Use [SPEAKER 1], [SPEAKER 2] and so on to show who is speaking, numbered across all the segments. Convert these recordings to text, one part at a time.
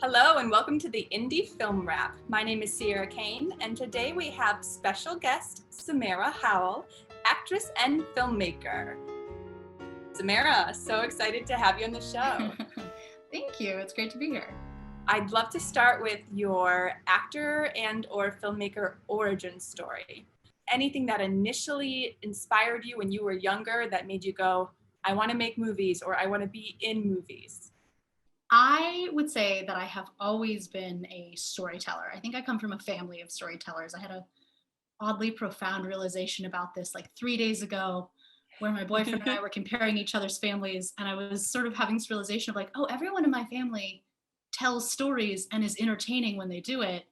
[SPEAKER 1] Hello and welcome to the Indie Film Wrap. My name is Sierra Kane, and today we have special guest Summera Howell, actress and filmmaker. Summera, so excited to have you on the show.
[SPEAKER 2] Thank you. It's great to be here.
[SPEAKER 1] I'd love to start with your actor and or filmmaker origin story. Anything that initially inspired you when you were younger that made you go, I want to make movies or I want to be in movies?
[SPEAKER 2] I would say that I have always been a storyteller. I think I come from a family of storytellers. I had a oddly profound realization about this like 3 days ago, where my boyfriend and I were comparing each other's families, and I was sort of having this realization of like, oh, everyone in my family tells stories and is entertaining when they do it.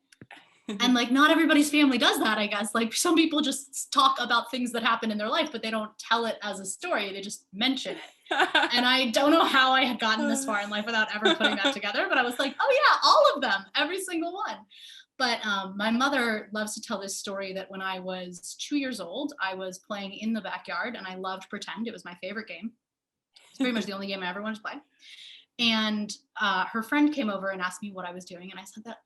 [SPEAKER 2] And like not everybody's family does that, I guess. Like some people just talk about things that happen in their life, but they don't tell it as a story. They just mention it. And I don't know how I had gotten this far in life without ever putting that together, but I was like, oh yeah, all of them, every single one. But my mother loves to tell this story that when I was 2 years old, I was playing in the backyard and I loved pretend. It was my favorite game. It's pretty much the only game I ever wanted to play. And her friend came over and asked me what I was doing. And I said that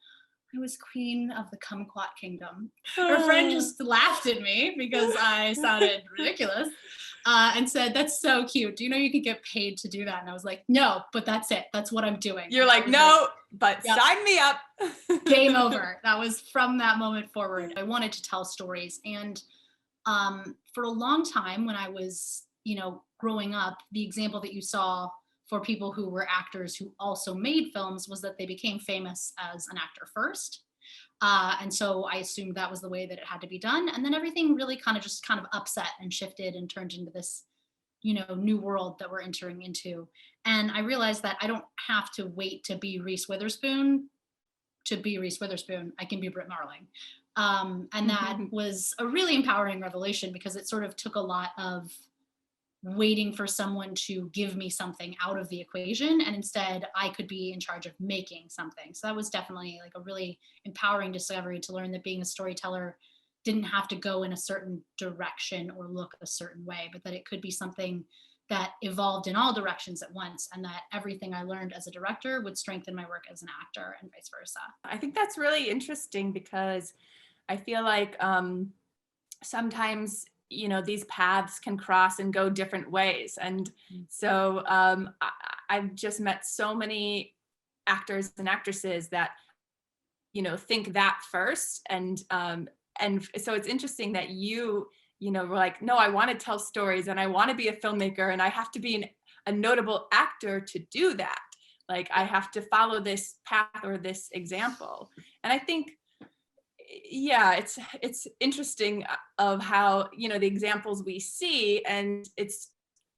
[SPEAKER 2] I was queen of the kumquat kingdom. Her friend just laughed at me because I sounded ridiculous and said, that's so cute. Do you know you could get paid to do that? And I was like, no, but that's it. That's what I'm doing.
[SPEAKER 1] You're like, no, but yep. Sign me up.
[SPEAKER 2] Game over. That was from that moment forward. I wanted to tell stories. And for a long time when I was, growing up, the example that you saw for people who were actors who also made films was that they became famous as an actor first. And so I assumed that was the way that it had to be done. And then everything really kind of upset and shifted and turned into this, new world that we're entering into. And I realized that I don't have to wait to be Reese Witherspoon to be Reese Witherspoon. I can be Britt Marling. And that was a really empowering revelation because it sort of took a lot of waiting for someone to give me something out of the equation, and instead I could be in charge of making something. So that was definitely like a really empowering discovery to learn that being a storyteller didn't have to go in a certain direction or look a certain way, but that it could be something that evolved in all directions at once, and that everything I learned as a director would strengthen my work as an actor and vice versa.
[SPEAKER 1] I think that's really interesting because I feel like sometimes these paths can cross and go different ways. And so I've just met so many actors and actresses that, think that first. And so it's interesting that you were like, no, I want to tell stories and I want to be a filmmaker and I have to be a notable actor to do that. Like I have to follow this path or this example. And I think, yeah, it's interesting of how, the examples we see, and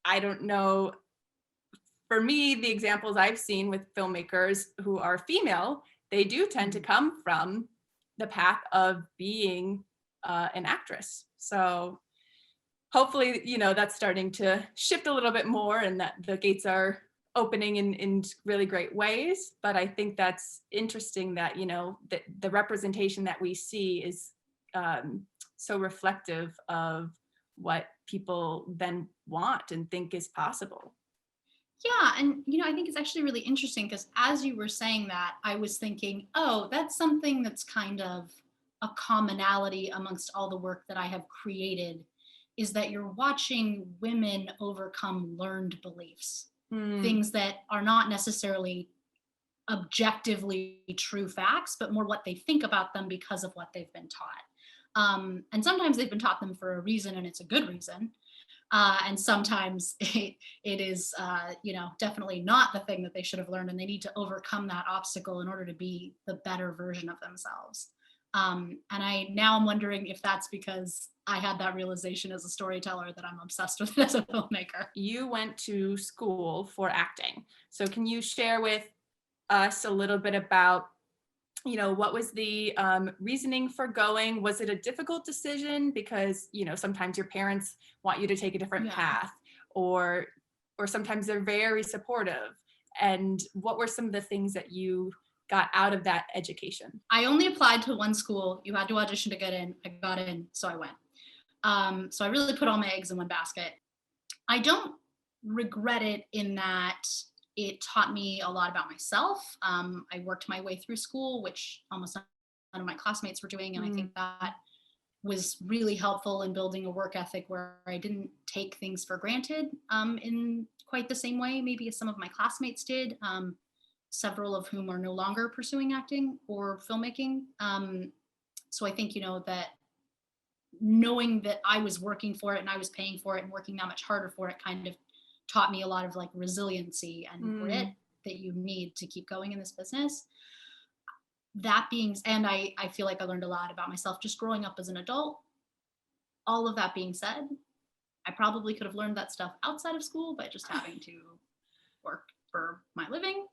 [SPEAKER 1] I don't know, for me, the examples I've seen with filmmakers who are female, they do tend to come from the path of being an actress. So hopefully, that's starting to shift a little bit more and that the gates are opening in really great ways. But I think that's interesting that, that the representation that we see is so reflective of what people then want and think is possible.
[SPEAKER 2] Yeah, and I think it's actually really interesting because as you were saying that, I was thinking, oh, that's something that's kind of a commonality amongst all the work that I have created, is that you're watching women overcome learned beliefs. Things that are not necessarily objectively true facts, but more what they think about them because of what they've been taught. And sometimes they've been taught them for a reason and it's a good reason. And sometimes it is, definitely not the thing that they should have learned, and they need to overcome that obstacle in order to be the better version of themselves. And I'm wondering if that's because I had that realization as a storyteller that I'm obsessed with it as a filmmaker.
[SPEAKER 1] You went to school for acting. So can you share with us a little bit about, what was the reasoning for going? Was it a difficult decision? Because, sometimes your parents want you to take a different path, or sometimes they're very supportive. And what were some of the things that you got out of that education?
[SPEAKER 2] I only applied to one school. You had to audition to get in. I got in, so I went. So I really put all my eggs in one basket. I don't regret it in that It taught me a lot about myself. I worked my way through school, which almost none of my classmates were doing. And I
[SPEAKER 1] Mm.
[SPEAKER 2] think that was really helpful in building a work ethic where I didn't take things for granted in quite the same way, maybe as some of my classmates did, several of whom are no longer pursuing acting or filmmaking. So I think, that knowing that I was working for it and I was paying for it and working that much harder for it kind of taught me a lot of like resiliency and grit
[SPEAKER 1] Mm.
[SPEAKER 2] that you need to keep going in this business. That being, and I feel like I learned a lot about myself just growing up as an adult. All of that being said, I probably could have learned that stuff outside of school by just having to work for my living.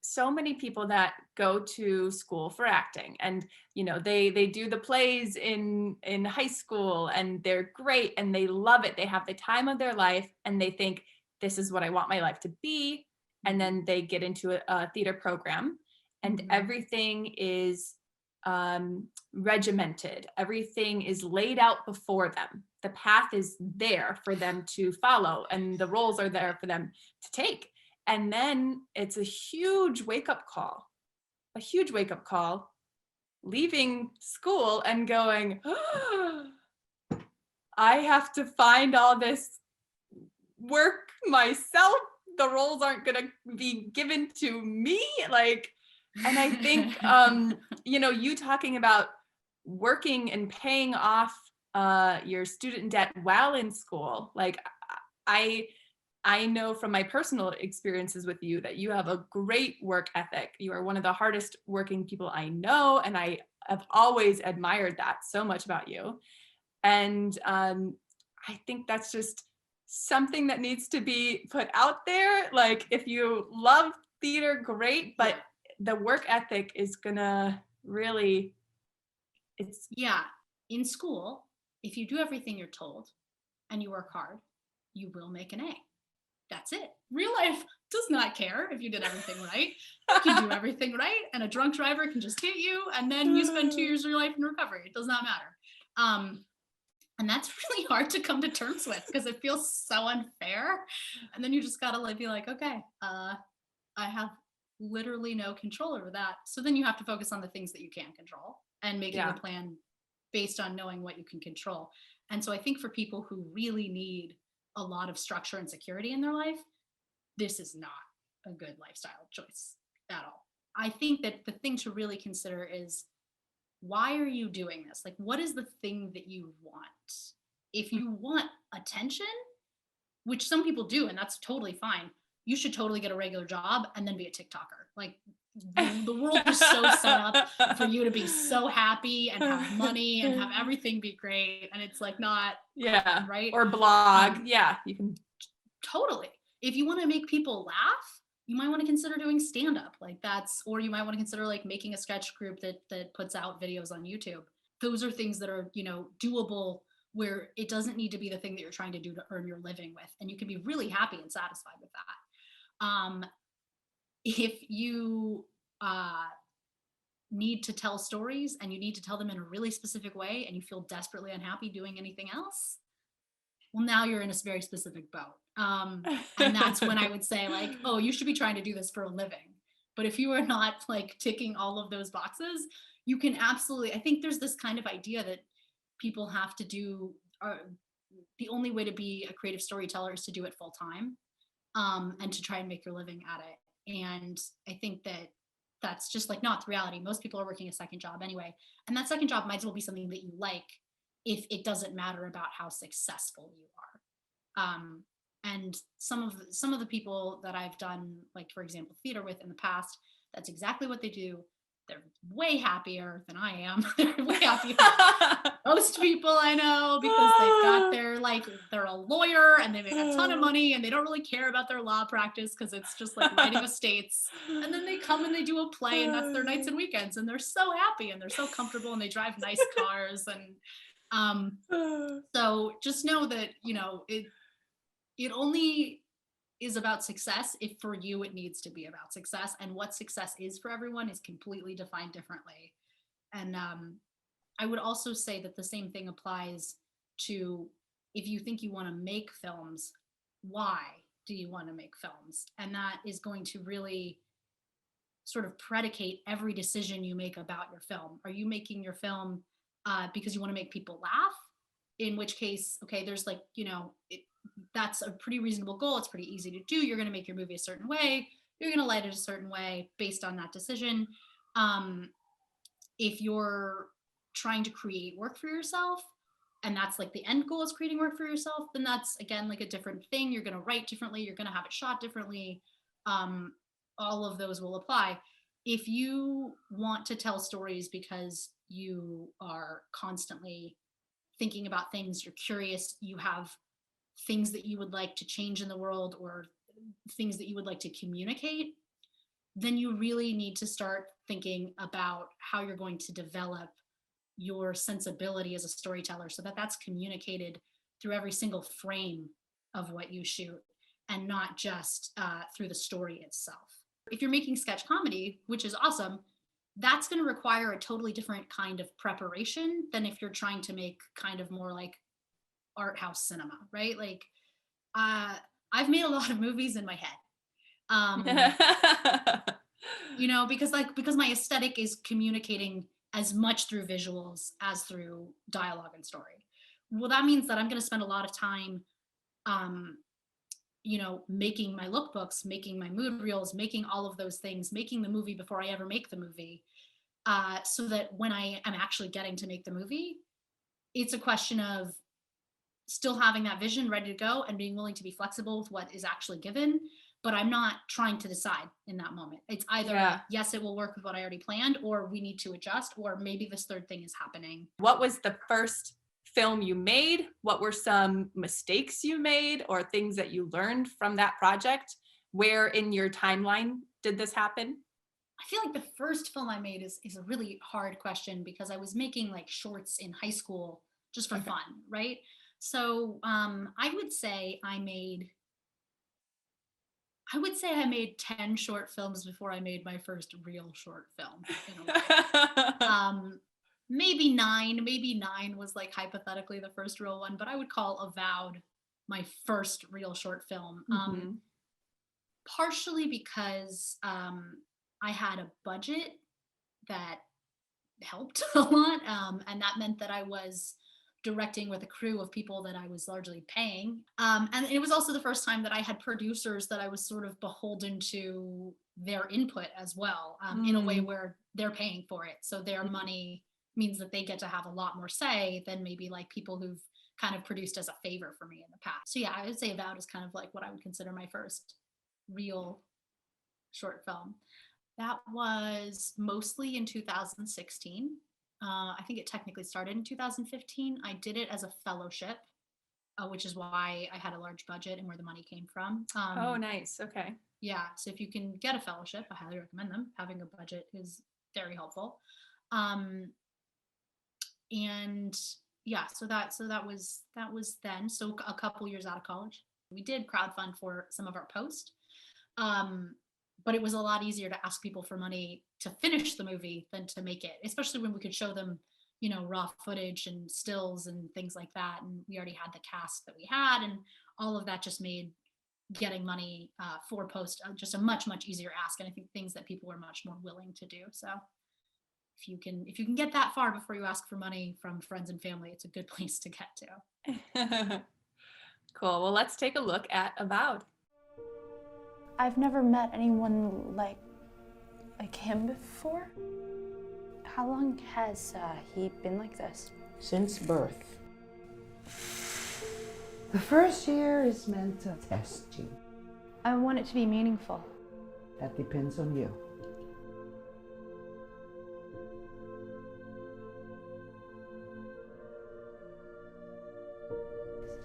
[SPEAKER 1] So many people that go to school for acting, and they do the plays in high school, and they're great and they love it, they have the time of their life, and they think this is what I want my life to be. And then they get into a theater program, and
[SPEAKER 2] Mhm.
[SPEAKER 1] everything is regimented, everything is laid out before them, the path is there for them to follow, and the roles are there for them to take. And then it's a huge wake up call, leaving school and going, oh, I have to find all this work myself. The roles aren't going to be given to me. Like, and I think, you talking about working and paying off your student debt while in school, like, I I know from my personal experiences with you that you have a great work ethic. You are one of the hardest working people I know, and I have always admired that so much about you. And I think that's just something that needs to be put out there. Like, if you love theater, great, but
[SPEAKER 2] Yeah.
[SPEAKER 1] the work ethic is gonna really, it's
[SPEAKER 2] Yeah. In school, if you do everything you're told and you work hard, you will make an A. That's it. Real life does not care if you did everything right. You can do everything right, and a drunk driver can just hit you, and then you spend 2 years of your life in recovery. It does not matter. And that's really hard to come to terms with because it feels so unfair. And then you just gotta like be like, okay, I have literally no control over that. So then you have to focus on the things that you can control and making a
[SPEAKER 1] yeah.
[SPEAKER 2] plan based on knowing what you can control. And so I think for people who really need a lot of structure and security in their life, this is not a good lifestyle choice at all. I think that the thing to really consider is, why are you doing this? Like, what is the thing that you want? If you want attention, which some people do, and that's totally fine, you should totally get a regular job and then be a TikToker. Like, the world is so set up for you to be so happy and have money and have everything be great. And it's like not
[SPEAKER 1] Yeah.
[SPEAKER 2] common, right?
[SPEAKER 1] Or blog.
[SPEAKER 2] Um,
[SPEAKER 1] Yeah. You can.
[SPEAKER 2] Totally. If you want to make people laugh, you might want to consider doing stand up. Like that's, or you might want to consider like making a sketch group that puts out videos on YouTube. Those are things that are, doable, where it doesn't need to be the thing that you're trying to do to earn your living with, and you can be really happy and satisfied with that. If you uh need to tell stories and you need to tell them in a really specific way and you feel desperately unhappy doing anything else, well, now you're in a very specific boat. And that's when I would say, like, oh, you should be trying to do this for a living. But if you are not like ticking all of those boxes, you can absolutely, I think there's this kind of idea that people have to do, the only way to be a creative storyteller is to do it full time, and to try and make your living at it. And I think that that's just like not the reality. Most people are working a second job anyway. And that second job might as well be something that you like if it doesn't matter about how successful you are. And some of the people that I've done, like for example, theater with in the past, that's exactly what they do. They're way happier than I am. They're way happier than most people I know, because they've got their like they're a lawyer and they make a ton of money and they don't really care about their law practice because it's just like writing estates. And then they come and they do a play and that's their nights and weekends and they're so happy and they're so comfortable and they drive nice cars. And so just know that it only is about success if for you it needs to be about success, and what success is for everyone is completely defined differently. And I would also say that the same thing applies to, if you think you want to make films, why? do you want to make films? And that is going to really sort of predicate every decision you make about your film. Are you making your film because you want to make people laugh? In which case, okay, there's like, that's a pretty reasonable goal. It's pretty easy to do. You're going to make your movie a certain way. You're going to light it a certain way based on that decision. If you're trying to create work for yourself, and that's like the end goal is creating work for yourself, then that's again like a different thing. You're going to write differently. You're going to have it shot differently. All of those will apply. If you want to tell stories because you are constantly thinking about things, you're curious, you have things that you would like to change in the world or things that you would like to communicate, then you really need to start thinking about how you're going to develop your sensibility as a storyteller so that that's communicated through every single frame of what you shoot and not just through the story itself. If you're making sketch comedy, which is awesome, that's going to require a totally different kind of preparation than if you're trying to make kind of more like art house cinema, right? Like I've made a lot of movies in my head. Because my aesthetic is communicating as much through visuals as through dialogue and story. Well, that means that I'm going to spend a lot of time, making my lookbooks, making my mood reels, making all of those things, making the movie before I ever make the movie, so that when I am actually getting to make the movie, it's a question of still having that vision ready to go and being willing to be flexible with what is actually given. But I'm not trying to decide in that moment. It's either, yes, it will work with what I already planned, or we need to adjust, or maybe this third thing is happening.
[SPEAKER 1] What was the first film you made? What were some mistakes you made or things that you learned from that project? Where in your timeline did this happen?
[SPEAKER 2] I feel like the first film I made is a really hard question because I was making like shorts in high school just for fun, right? So I would say I made 10 short films before I made my first real short film. In a way. Maybe nine was like hypothetically the first real one, but I would call Avowed my first real short film. Partially because I had a budget that helped a lot, and that meant that I was directing with a crew of people that I was largely paying. And it was also the first time that I had producers that I was sort of beholden to their input as well, in a way where they're paying for it. So their money means that they get to have a lot more say than maybe like people who've kind of produced as a favor for me in the past. So yeah, I would say Avowed is kind of like what I would consider my first real short film. That was mostly in 2016. I think it technically started in 2015. I did it as a fellowship, which is why I had a large budget and where the money came from.
[SPEAKER 1] Oh, nice. Okay.
[SPEAKER 2] Yeah. So if you can get a fellowship, I highly recommend them. Having a budget is very helpful. And yeah, so that was then. So a couple years out of college, we did crowdfund for some of our post. But it was a lot easier to ask people for money to finish the movie than to make it, especially when we could show them, raw footage and stills and things like that. And we already had the cast that we had, and all of that just made getting money for post just a much, much easier ask. And I think things that people were much more willing to do. So if you can get that far before you ask for money from friends and family, it's a good place to get to.
[SPEAKER 1] Cool. Well, let's take a look at Avowed.
[SPEAKER 3] I've never met anyone like him before. How long has he been like this?
[SPEAKER 4] Since birth. The first year is meant to test you.
[SPEAKER 3] I want it to be meaningful.
[SPEAKER 4] That depends on you.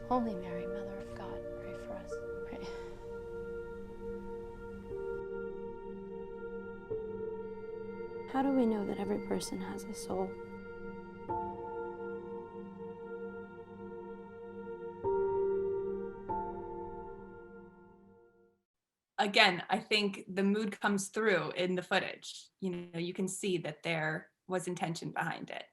[SPEAKER 3] Holy Mary, Mother of God, pray for us. Pray. How do we know that every person has a soul?
[SPEAKER 1] Again, I think the mood comes through in the footage. You can see that there was intention behind it.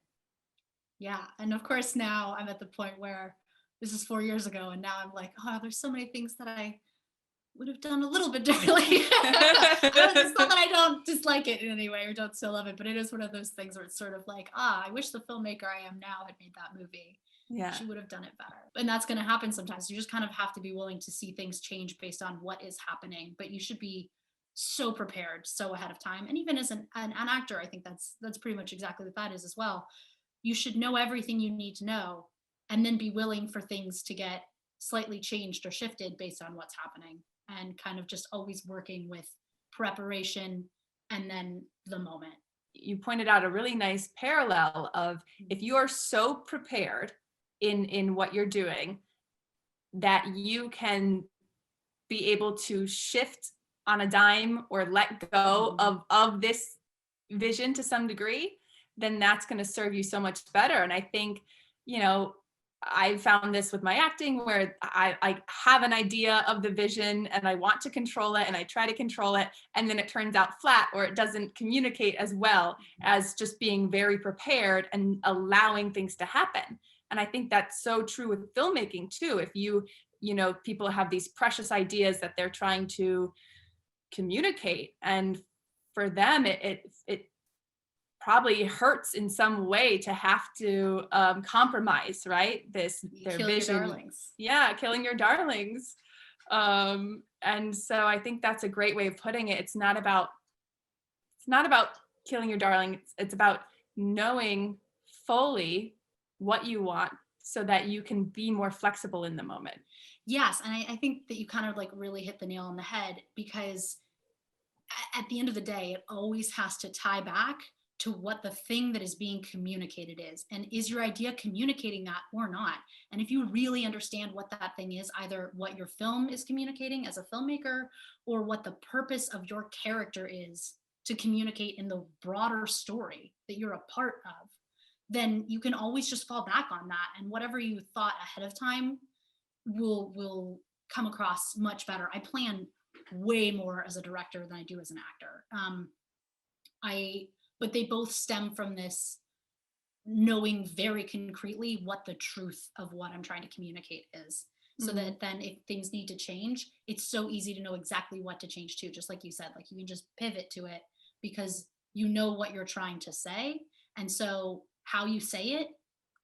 [SPEAKER 2] Yeah. And of course, now I'm at the point where this is 4 years ago, and now I'm like, oh, there's so many things that I would have done a little bit differently. It's not that I don't dislike it in any way or don't still love it, but it is one of those things where it's sort of like, I wish the filmmaker I am now had made that movie.
[SPEAKER 1] Yeah.
[SPEAKER 2] She would have done it better. And that's going to happen sometimes. You just kind of have to be willing to see things change based on what is happening, but you should be so prepared, so ahead of time. And even as an actor, I think that's pretty much exactly what that is as well. You should know everything you need to know and then be willing for things to get slightly changed or shifted based on what's happening, and kind of just always working with preparation and then the moment.
[SPEAKER 1] You pointed out a really nice parallel of if you are so prepared in what you're doing that you can be able to shift on a dime or let go of this vision to some degree, then that's going to serve you so much better. And I think, I found this with my acting where I have an idea of the vision and I want to control it and I try to control it, and then it turns out flat or it doesn't communicate as well as just being very prepared and allowing things to happen. And I think that's so true with filmmaking too. If people have these precious ideas that they're trying to communicate, and for them it probably hurts in some way to have to compromise, right? Their vision.
[SPEAKER 2] Your darlings.
[SPEAKER 1] Yeah, killing your darlings. And so I think that's a great way of putting it. It's not about killing your darling. It's about knowing fully what you want so that you can be more flexible in the moment.
[SPEAKER 2] Yes, and I think that you kind of like really hit the nail on the head, because at the end of the day, it always has to tie back to what the thing that is being communicated is. And is your idea communicating that or not? And if you really understand what that thing is, either what your film is communicating as a filmmaker or what the purpose of your character is to communicate in the broader story that you're a part of, then you can always just fall back on that. And whatever you thought ahead of time will come across much better. I plan way more as a director than I do as an actor. But they both stem from this knowing very concretely what the truth of what I'm trying to communicate is. So that then if things need to change, it's so easy to know exactly what to change to. Just like you said, like you can just pivot to it because you know what you're trying to say. And so how you say it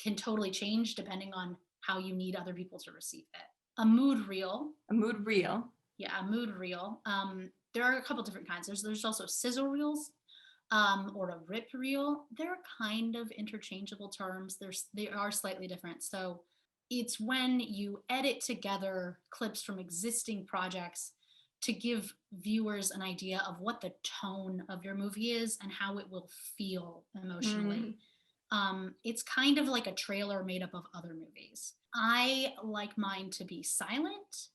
[SPEAKER 2] can totally change depending on how you need other people to receive it. A mood reel. Yeah, a mood reel. There are a couple different kinds. There's also sizzle reels. Or a rip reel. They're kind of interchangeable terms. They are slightly different. So it's when you edit together clips from existing projects to give viewers an idea of what the tone of your movie is and how it will feel emotionally. It's kind of like a trailer made up of other movies. I like mine to be silent.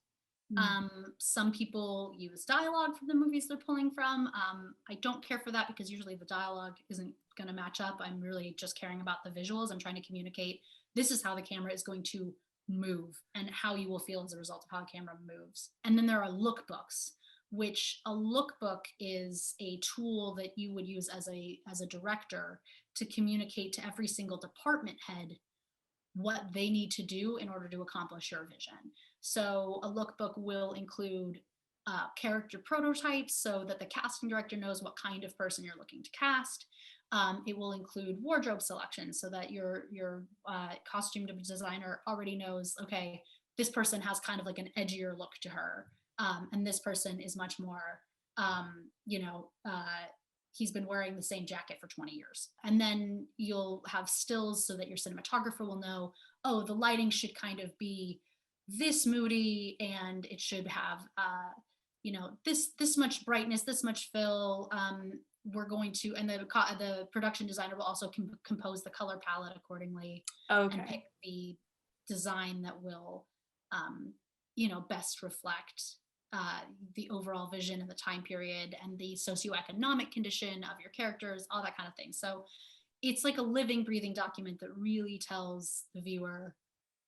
[SPEAKER 2] Some people use dialogue for the movies they're pulling from. I don't care for that because usually the dialogue isn't going to match up. I'm really just caring about the visuals. I'm trying to communicate this is how the camera is going to move and how you will feel as a result of how the camera moves. And then there are lookbooks, which a lookbook is a tool that you would use as a director to communicate to every single department head what they need to do in order to accomplish your vision. So a lookbook will include character prototypes so that the casting director knows what kind of person you're looking to cast. It will include wardrobe selection so that your costume designer already knows, okay, this person has kind of like an edgier look to her. And this person is much more, he's been wearing the same jacket for 20 years. And then you'll have stills so that your cinematographer will know, oh, the lighting should kind of be this moody and it should have, this much brightness, this much fill. We're going to, and the production designer will also compose the color palette accordingly.
[SPEAKER 1] Okay.
[SPEAKER 2] And pick the design that will, best reflect the overall vision and the time period and the socioeconomic condition of your characters, all that kind of thing. So it's like a living, breathing document that really tells the viewer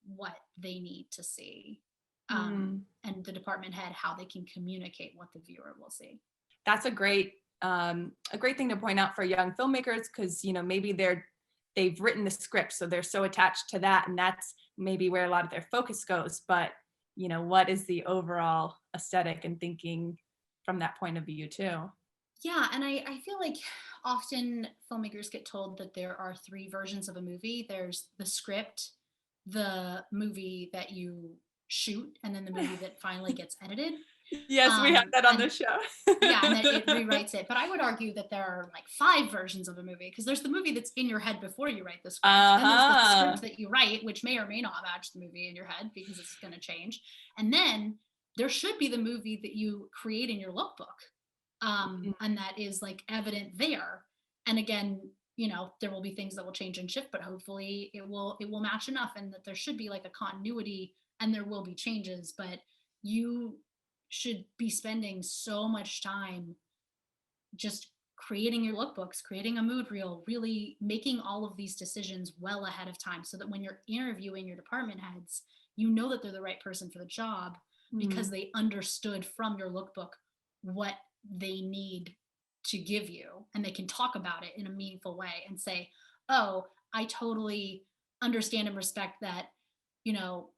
[SPEAKER 2] what they need to see, and the department head how they can communicate what the viewer will see.
[SPEAKER 1] That's a great thing to point out for young filmmakers, because maybe they've written the script, so they're so attached to that, and that's maybe where a lot of their focus goes. But what is the overall aesthetic and thinking from that point of view too.
[SPEAKER 2] Yeah, and I feel like often filmmakers get told that there are three versions of a movie. There's the script, the movie that you shoot, and then the movie that finally gets edited.
[SPEAKER 1] Yes, we have that on the
[SPEAKER 2] And
[SPEAKER 1] show.
[SPEAKER 2] yeah, and then it rewrites it. But I would argue that there are like 5 versions of a movie, because there's the movie that's in your head before you write the script. Then there's the
[SPEAKER 1] Uh-huh.
[SPEAKER 2] script that you write, which may or may not match the movie in your head because it's going to change. And then there should be the movie that you create in your lookbook. And that is like evident there. And again, you know, there will be things that will change and shift, but hopefully it will match enough, and that there should be like a continuity, and there will be changes, but you should be spending so much time just creating your lookbooks, creating a mood reel, really making all of these decisions well ahead of time, so that when you're interviewing your department heads, you know that they're the right person for the job because they understood from your lookbook what they need to give you, and they can talk about it in a meaningful way and say, oh, I totally understand and respect that, you know,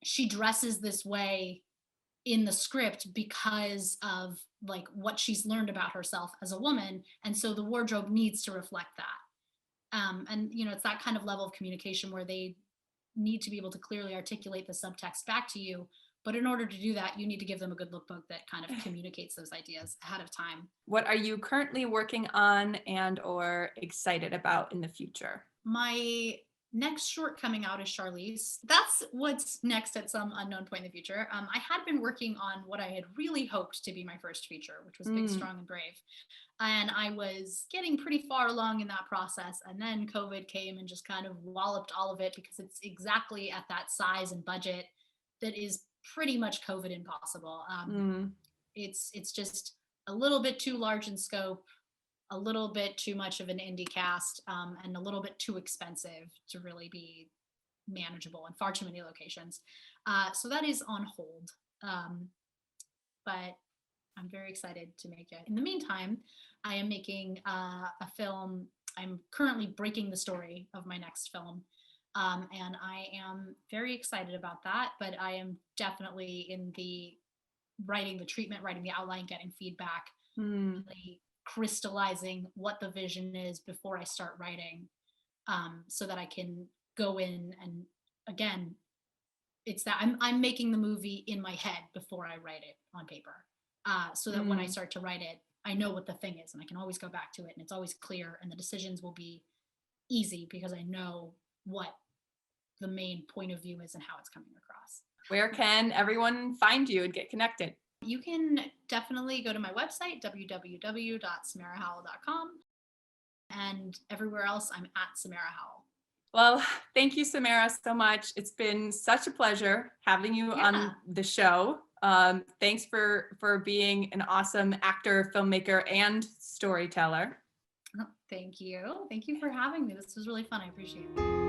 [SPEAKER 2] she dresses this way in the script because of like what she's learned about herself as a woman, and so the wardrobe needs to reflect that. And you know, it's that kind of level of communication where they need to be able to clearly articulate the subtext back to you, but in order to do that, you need to give them a good lookbook that kind of communicates those ideas ahead of time.
[SPEAKER 1] What are you currently working on and or excited about in the future?
[SPEAKER 2] My next short coming out is Charlize. That's what's next at some unknown point in the future. I had been working on what I had really hoped to be my first feature, which was Big, Strong, and Brave. And I was getting pretty far along in that process. And then COVID came and just kind of walloped all of it, because it's exactly at that size and budget that is pretty much COVID impossible. It's just a little bit too large in scope, a little bit too much of an indie cast, and a little bit too expensive to really be manageable, and far too many locations. So that is on hold. But I'm very excited to make it. In the meantime, I am making a film. I'm currently breaking the story of my next film. And I am very excited about that, but I am definitely in the writing the treatment, writing the outline, getting feedback, really crystallizing what the vision is before I start writing, so that I can go in and, again, it's that I'm making the movie in my head before I write it on paper, so that when I start to write it, I know what the thing is, and I can always go back to it, and it's always clear, and the decisions will be easy because I know what the main point of view is and how it's coming across.
[SPEAKER 1] Where can everyone find you and get connected?
[SPEAKER 2] You can definitely go to my website, www.summerahowell.com, and everywhere else I'm at Summera Howell.
[SPEAKER 1] Well, thank you, Summera, so much. It's been such a pleasure having you on the show. Thanks for being an awesome actor, filmmaker, and storyteller.
[SPEAKER 2] Thank you. Thank you for having me. This was really fun. I appreciate it.